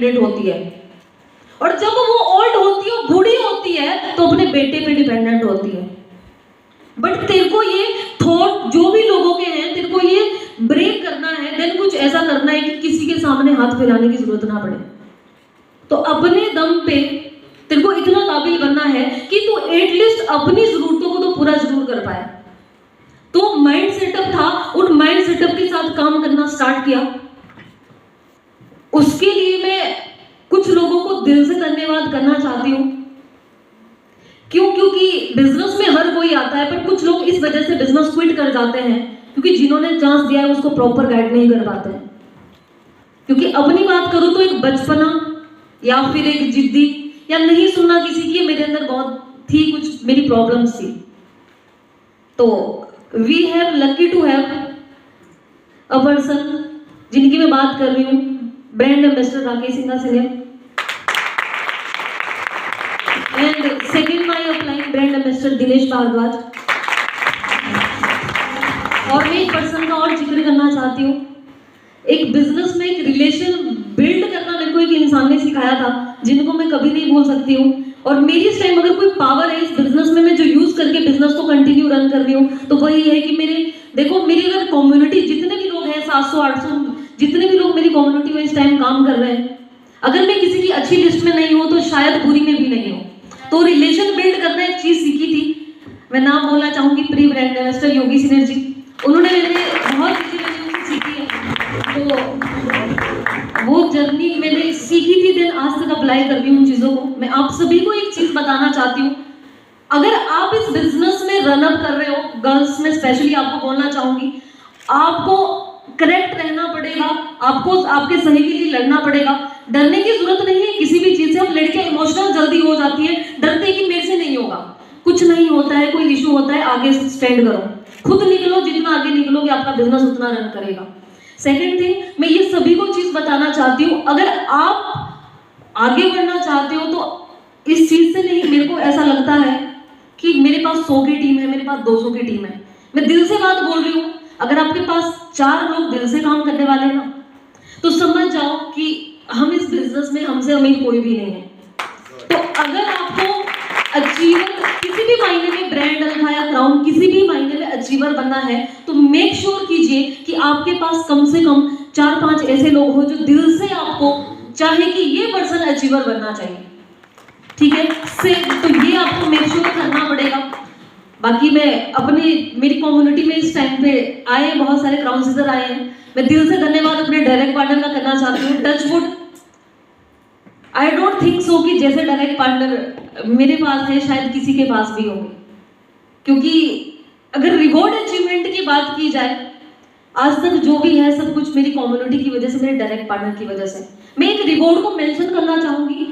Dependent होती है, और जब वो ओल्ड होती है, बूढ़ी होती है, तो अपने बेटे पे डिपेंडेंट होती है। बट तेरे को ये थॉट जो भी लोगों के हैं, तेरे को ये ब्रेक करना है, देन कुछ ऐसा करना है कि किसी के सामने हाथ फैलाने की जरूरत ना पड़े। तो अपने दम पे तेरे को इतना काबिल बनना है कि तू एटलीस्ट अपनी जरूरतों को तो पूरा जरूर कर पाए। तो माइंड सेटअप था, उन माइंड सेटअप के साथ काम करना स्टार्ट किया। उसके लिए मैं कुछ लोगों को दिल से धन्यवाद करना चाहती हूँ। क्यों? क्योंकि बिजनेस में हर कोई आता है, पर कुछ लोग इस वजह से बिजनेस क्विट कर जाते हैं क्योंकि जिन्होंने चांस दिया है उसको प्रॉपर गाइड नहीं कर पाते। क्योंकि अपनी बात करूं तो एक बचपना या फिर एक जिद्दी या नहीं सुनना किसी की, मेरे अंदर बहुत थी, कुछ मेरी प्रॉब्लम्स थी। तो we have lucky to have a person जिनकी मैं बात कर रही हूँ, brand ambassador Rakesh Singha Singh, and second my upline brand ambassador Dinesh Bhardwaj. और मैं एक पर्सन का और जिक्र करना चाहती हूँ। एक बिजनेस में एक रिलेशन बिल्ड करना मेरे को एक इंसान ने सिखाया था, जिनको मैं कभी नहीं भूल सकती हूँ। और मेरी इस टाइम अगर कोई पावर है इस बिजनेस में, मैं जो यूज करके बिजनेस को कंटिन्यू रन कर रही हूँ, तो वही है कि मेरी अगर कम्युनिटी, जितने भी लोग हैं 700-800 जितने भी लोग मेरी कम्युनिटी में इस टाइम काम कर रहे हैं, अगर मैं किसी की अच्छी लिस्ट में नहीं हूँ तो शायद बुरी में भी नहीं हूँ। तो रिलेशन बिल्ड करना एक चीज सीखी थी। मैं नाम बोलना चाहूंगी, प्री ब्रांड एम्बेसडर योगी सिनर्जी, उन्होंने मैंने बहुत चीजें उनसे सीखी है। तो वो जर्नी मैंने सीखी थी, दिन आज तक अप्लाई कर रही हूँ उन चीजों को। मैं आप सभी को एक चीज बताना चाहती हूँ, अगर आप इस बिजनेस में रन अप कर रहे हो, गर्ल्स में स्पेशली आपको बोलना चाहूंगी, आपको करेक्ट रहना पड़ेगा, आपको आपके सही के लिए लड़ना पड़ेगा। डरने की जरूरत नहीं है किसी भी चीज से। हम लड़कियां इमोशनल जल्दी हो जाती है, डरते हैं कि मेरे से नहीं होगा। कुछ नहीं होता है, कोई इशू होता है, आगे स्टैंड करो, खुद निकलो, जितना आगे निकलोगे आपका बिजनेस उतना रन करेगा। सेकेंड थिंग, मैं ये सभी को चीज बताना चाहती हूँ, अगर आप आगे बढ़ना चाहते हो तो इस चीज से नहीं, मेरे को ऐसा लगता है कि मेरे पास 100 की टीम है, मेरे पास 200 की टीम है। मैं दिल से बात बोल रही हूँ। अगर आपके पास 4 लोग दिल से काम करने वाले हैं ना, तो समझ जाओ कि हम इस बिजनेस में हमसे अमीर कोई भी नहीं है। तो अगर आपको अचीवर किसी भी मायने में, ब्रांड अलखा या क्राउन किसी भी मायने में अचीवर बनना है, तो मेक श्योर कीजिए कि आपके पास कम से कम 4-5 ऐसे लोग हो जो दिल से आपको चाहे कि ये पर्सन अचीवर बनना चाहिए। ठीक है, तो ये आपको मेक श्योर करना पड़ेगा। बाकी मैं मेरी कम्युनिटी में इस टाइम पे आए बहुत सारे क्राउन सीजर आए हैं, मैं दिल से धन्यवाद अपने डायरेक्ट पार्टनर का करना चाहती हूँ। Touch wood, I don't think so कि जैसे डायरेक्ट पार्टनर मेरे पास है शायद किसी के पास भी होंगे। क्योंकि अगर रिवॉर्ड अचीवमेंट की बात की जाए, आज तक जो भी है सब कुछ मेरी कम्युनिटी की वजह से, मेरे डायरेक्ट पार्टनर की वजह से। मैं एक रिवॉर्ड को मेंशन करना चाहूंगी।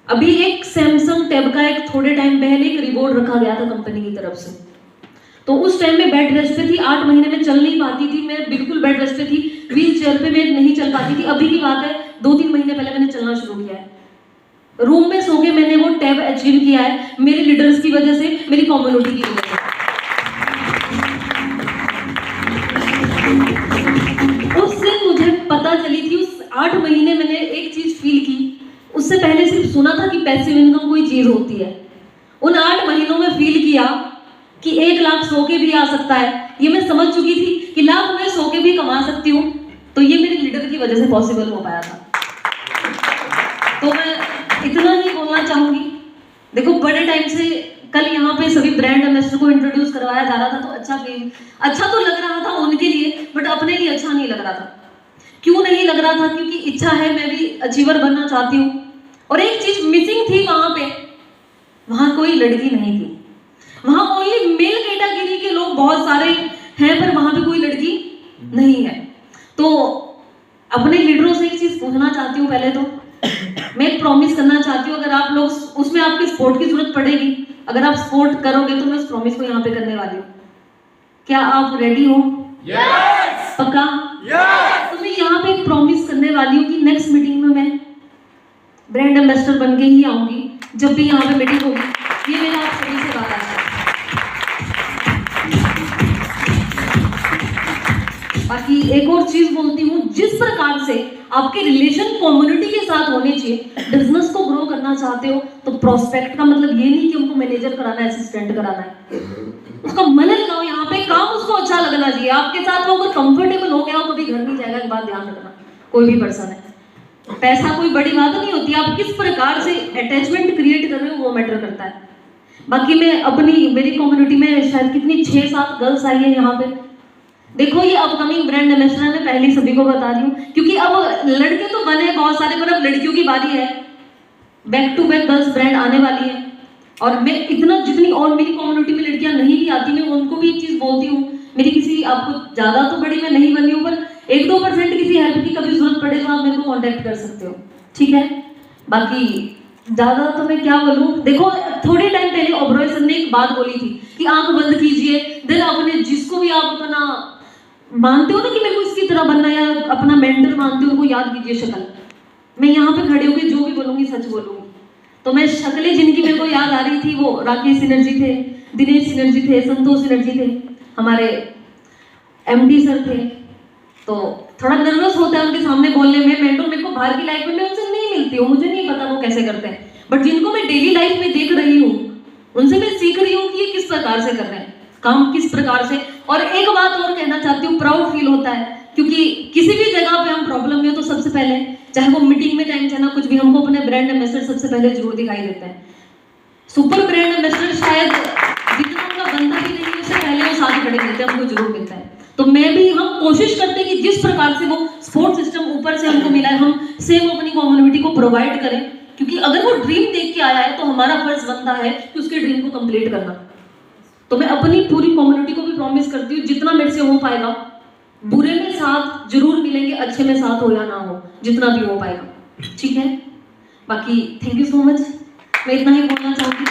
अभी एक सैमसंग टैब का एक थोड़े टाइम पहले एक रिवॉर्ड रखा गया था कंपनी की तरफ से। तो उस टाइम में बेड रेस्ट पे थी, 8 महीने में चल नहीं पाती थी, मैं बिल्कुल बेड रेस्ट पे थी, व्हील चेयर पे मैं नहीं चल पाती थी। अभी की बात है, 2-3 महीने पहले मैंने चलना शुरू किया है। रूम में सो के मैंने वो टैब अचीव किया है, मेरे लीडर्स की वजह से, मेरी कम्युनिटी की वजह से। उस दिन मुझे पता चली थी, उस 8 महीने मैंने एक चीज फील की। उससे पहले सिर्फ सुना था कि पैसिव इनकम कोई चीज होती है। उन 8 महीनों में फील किया कि 1 लाख सो के भी आ सकता है। ये मैं समझ चुकी थी कि लाख मैं सो के भी कमा सकती हूँ। तो ये मेरे लीडर की वजह से पॉसिबल हो पाया था। तो मैं इतना ही बोलना चाहूंगी। देखो, बड़े टाइम से कल यहाँ पे सभी ब्रांड एम्बेसडर को इंट्रोड्यूस करवाया जा रहा था, तो अच्छा तो लग रहा था उनके लिए, बट अपने लिए अच्छा नहीं लग रहा था। क्यों नहीं लग रहा था? क्योंकि इच्छा है, मैं भी अचीवर बनना चाहती हूँ। और एक चीज मिसिंग थी वहां पे, वहां कोई लड़की नहीं थी। वहां ओनली मेल कैटेगरी के लोग बहुत सारे हैं, पर वहां पे कोई लड़की नहीं है। तो अपने लीडरों से एक चीज पूछना चाहती हूँ। पहले तो मैं एक प्रॉमिस करना चाहती हूँ, अगर आप लोग, उसमें आपकी सपोर्ट की जरूरत पड़ेगी, अगर आप सपोर्ट करोगे तो मैं उस प्रॉमिस को यहाँ पे करने वाली हूँ। क्या आप रेडी हो? यस। पक्का? यस। तो मैं यहाँ पे एक प्रॉमिस करने वाली हूँ कि नेक्स्ट मीटिंग में मैं ब्रांड एम्बेसडर बन के ही आऊंगी। जब भी यहाँ पे मीटिंग होगी, ये मेरा आप सभी से वादा है। बाकी एक और चीज बोलती हूँ, जिस प्रकार से आपके रिलेशन कम्युनिटी के साथ होने चाहिए, बिजनेस को ग्रो करना चाहते हो तो प्रोस्पेक्ट का मतलब ये नहीं कि उनको मैनेजर कराना है, असिस्टेंट कराना है। उसका मन लगाओ, यहाँ पे काम उसको अच्छा लगना चाहिए, आपके साथ वो अगर कंफर्टेबल हो गया हो कभी घर नहीं जाएगा, एक बात ध्यान रखना, कोई भी पर्सन है। पैसा कोई बड़ी बात नहीं होती, आप किस प्रकार से अटैचमेंट क्रिएट कर रहे हो वो मैटर करता है। बाकी मैं अपनी मेरी कम्युनिटी में शायद कितनी 6-7 गर्ल्स आई है यहाँ पे। देखो ये अपकमिंग ब्रांड एम्बेसडर मैं पहले सभी को बता रही हूँ, क्योंकि अब लड़के तो बने बहुत सारे पर अब लड़कियों की बारी है। Back to back girls brand आने वाली है और मैं इतना जितनी और मेरी कम्युनिटी में लड़कियां नहीं भी आती, मैं उनको भी एक चीज बोलती हूँ, मेरी किसी आपको ज्यादा तो बड़ी मैं नहीं बनी हूँ, पर 1-2% किसी हेल्प की कभी जरूरत पड़े तो आप मेरे को कॉन्टेक्ट कर सकते हो, ठीक है। बाकी ज्यादा तो मैं क्या बोलूं, देखो थोड़े टाइम पहले ओबरॉय सर ने एक बात बोली थी कि आंख बंद कीजिए, देन अपने जिसको भी आप अपना मानते हो ना कि मेरे को इसकी तरह बनना या अपना मेंटर मानते हो उनको याद कीजिए शक्ल। मैं यहाँ पे खड़े होकर जो भी बोलूंगी सच बोलूंगी। तो मैं शक्लें जिनकी मेरे को याद आ रही थी वो राकेश सिनर्जी थे, दिनेश सिनर्जी थे, संतोष सिनर्जी थे, हमारे एमडी सर थे। तो थोड़ा नर्वस होता है उनके सामने बोलने में, मेरे को बाहर की लाइफ में मैं उनसे नहीं मिलती हूँ, मुझे नहीं पता वो कैसे करते हैं, बट जिनको मैं डेली लाइफ में देख रही हूँ उनसे मैं सीख रही हूँ कि ये किस प्रकार से कर रहे हैं काम, किस प्रकार से। और एक बात और कहना चाहती हूँ, प्राउड फील होता है क्योंकि किसी भी जगह पे हम प्रॉब्लम में हो तो सबसे पहले, चाहे वो मीटिंग में टाइम चाहे ना कुछ भी, हमको अपने ब्रांड एम्बेसडर सबसे पहले जरूर दिखाई देते हैं। सुपर ब्रांड एम्बेसडर शायद जितना उनका बनता भी नहीं, उससे पहले वो साथ खड़े रहते हैं, हमको जरूर मिलता है। तो मैं भी, हम कोशिश करते हैं कि जिस प्रकार से वो सपोर्ट सिस्टम ऊपर से हमको मिला है, हम सेम अपनी कम्युनिटी को प्रोवाइड करें, क्योंकि अगर वो ड्रीम देख के आया है तो हमारा फर्ज बनता है कि उसके ड्रीम को कंप्लीट करना। तो मैं अपनी पूरी कम्युनिटी को भी प्रॉमिस करती हूँ जितना मेरे से हो पाएगा, बुरे में साथ जरूर मिलेंगे, अच्छे में साथ हो या ना हो, जितना भी हो पाएगा, ठीक है। बाकी थैंक यू सो मच, मैं इतना ही बोलना चाहूँगी।